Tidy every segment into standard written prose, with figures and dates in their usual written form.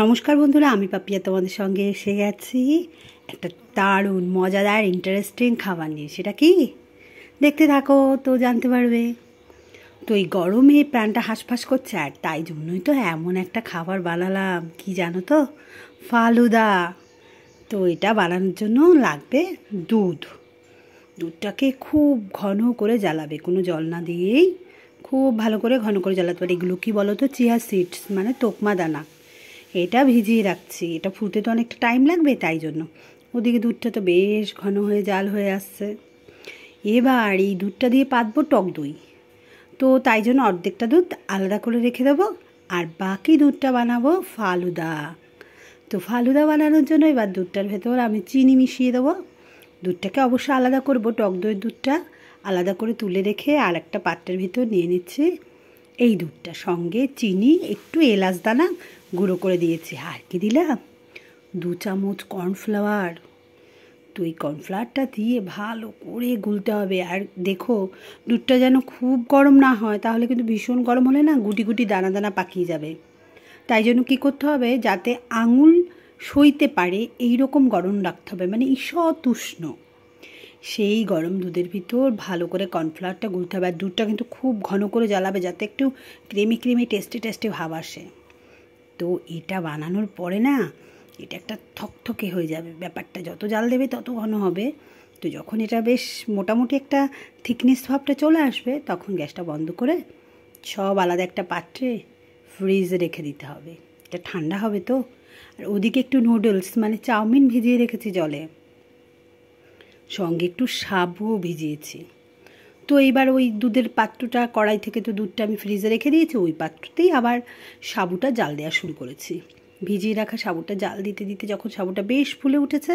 নমস্কার বন্ধুরা, আমি পাপিয়া তোমাদের সঙ্গে এসে গেছি একটা দারুণ মজাদার ইন্টারেস্টিং খাবার নিয়ে। সেটা কি দেখতে থাকো তো জানতে পারবে। তো এই গরমে প্রাণটা হাঁসফাঁস করছে, আর তাই জন্যই তো এমন একটা খাবার বানালাম। কি জানো তো? ফালুদা। তো এটা বানানোর জন্য লাগবে দুধটাকে খুব ঘন করে জ্বালাবে, কোনো জল না দিয়েই খুব ভালো করে ঘন করে জ্বালাতে পারে। এগুলো কি বলো তো? চিয়া সিডস, মানে তোকমা দানা। এটা ভিজিয়ে রাখছি, এটা ফুটতে তো অনেকটা টাইম লাগবে, তাই জন্য। ওদিকে দুধটা তো বেশ ঘন হয়ে জাল হয়ে আসছে। এবার এই দুধটা দিয়ে পাতবো টক দই। তো তাই জন্য অর্ধেকটা দুধ আলাদা করে রেখে দেবো, আর বাকি দুধটা বানাবো ফালুদা। তো ফালুদা বানানোর জন্য এবার দুধটার ভেতর আমি চিনি মিশিয়ে দেবো। দুধটাকে অবশ্যই আলাদা করবো, টক দইয়ের দুধটা আলাদা করে তুলে রেখে আর একটা পাত্রের ভিতর নিয়ে নিচ্ছি এই দুধটা। সঙ্গে চিনি, একটু এলাচ দানা গুঁড়ো করে দিয়েছি। আর কি দিলাম? 2 চামচ কর্নফ্লাওয়ার। তো এই কর্নফ্লাওয়ারটা দিয়ে ভালো করে গুলতে হবে। আর দেখো, দুধটা যেন খুব গরম না হয়, তাহলে কিন্তু ভীষণ গরম হলে না গুটি গুটি দানা দানা পাকিয়ে যাবে। তাই জন্য কী করতে হবে, যাতে আঙুল সইতে পারে এই রকম গরম রাখতে হবে, মানে ঈষৎ উষ্ণ। সেই গরম দুধের ভিতর ভালো করে কর্নফ্লাওয়ারটা গুলতে হবে। আর দুধটা কিন্তু খুব ঘন করে জ্বালাবে, যাতে একটু ক্রিমি ক্রিমি টেস্টি ভাব আসে। তো এটা বানানোর পরে না, এটা একটা থকথকে হয়ে যাবে। ব্যাপারটা যত জাল দেবে তত ঘন হবে। তো যখন এটা বেশ মোটামুটি একটা থিকনেস ভাবটা চলে আসবে, তখন গ্যাসটা বন্ধ করে সব আলাদা একটা পাত্রে ফ্রিজে রেখে দিতে হবে। এটা ঠান্ডা হবে তো। আর ওদিকে একটু নুডলস, মানে চাউমিন ভিজিয়ে রেখেছি জলে, সঙ্গে একটু সাবুও ভিজিয়েছি। তো এইবার ওই দুধের পাত্রটা, কড়াই থেকে তো দুধটা আমি ফ্রিজে রেখে দিয়েছি, ওই পাত্রতেই আবার সাবুটা জাল দেওয়া শুরু করেছি। ভিজিয়ে রাখা সাবুটা জাল দিতে দিতে যখন সাবুটা বেশ ফুলে উঠেছে,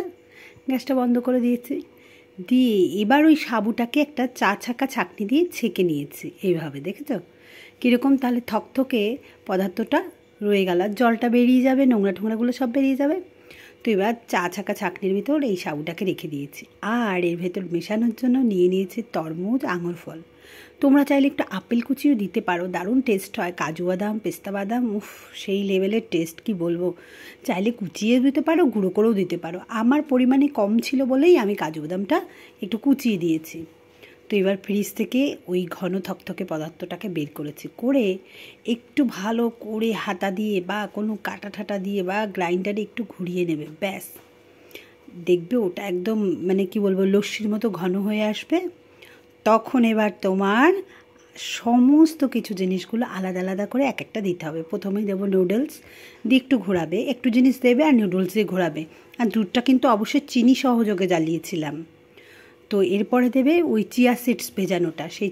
গ্যাসটা বন্ধ করে দিয়েছি। দিয়ে এবার ওই সাবুটাকে একটা চা ছাঁকা ছাঁকনি দিয়ে ছেঁকে নিয়েছি। এইভাবে দেখেছ কীরকম? তাহলে থকথকে পদার্থটা রয়ে গেল, জলটা বেরিয়ে যাবে, নোংরা টোংরাগুলো সব বেরিয়ে যাবে। তো এবার চা ছাঁকা ছাঁকনির ভিতর এই সাবুটাকে রেখে দিয়েছি। আর এর ভেতর মেশানোর জন্য নিয়ে নিয়েছি তরমুজ, আঙুর ফল। তোমরা চাইলে একটু আপেল কুচিও দিতে পারো, দারুণ টেস্ট হয়। কাজু বাদাম, পেস্তা বাদাম, সেই লেভেলের টেস্ট, কি বলবো। চাইলে কুচিয়ে দিতে পারো, গুঁড়ো করেও দিতে পারো। আমার পরিমাণে কম ছিল বলেই আমি কাজু বাদামটা একটু কুচিয়ে দিয়েছি। তো এবার ফ্রিজ থেকে ওই ঘন থকথকে পদার্থটাকে বের করেছি, করে একটু ভালো করে হাতা দিয়ে বা কোনো কাটা ঠাটা দিয়ে বা গ্রাইন্ডারে একটু ঘুরিয়ে নেবে, ব্যাস। দেখবে ওটা একদম, মানে কি বলবো, লস্যির মতো ঘন হয়ে আসবে। তখন এবার তোমার সমস্ত কিছু জিনিসগুলো আলাদা আলাদা করে এক একটা দিতে হবে। প্রথমেই দেবো নুডলস, দিয়ে একটু ঘোরাবে, একটু জিনিস দেবে আর নুডলস দিয়ে ঘোরাবে। আর দুধটা কিন্তু অবশ্যই চিনি সহযোগে জ্বালিয়েছিলাম। তো এরপরে দেবে ওই চিয়া সিডস ভেজানোটা, সেই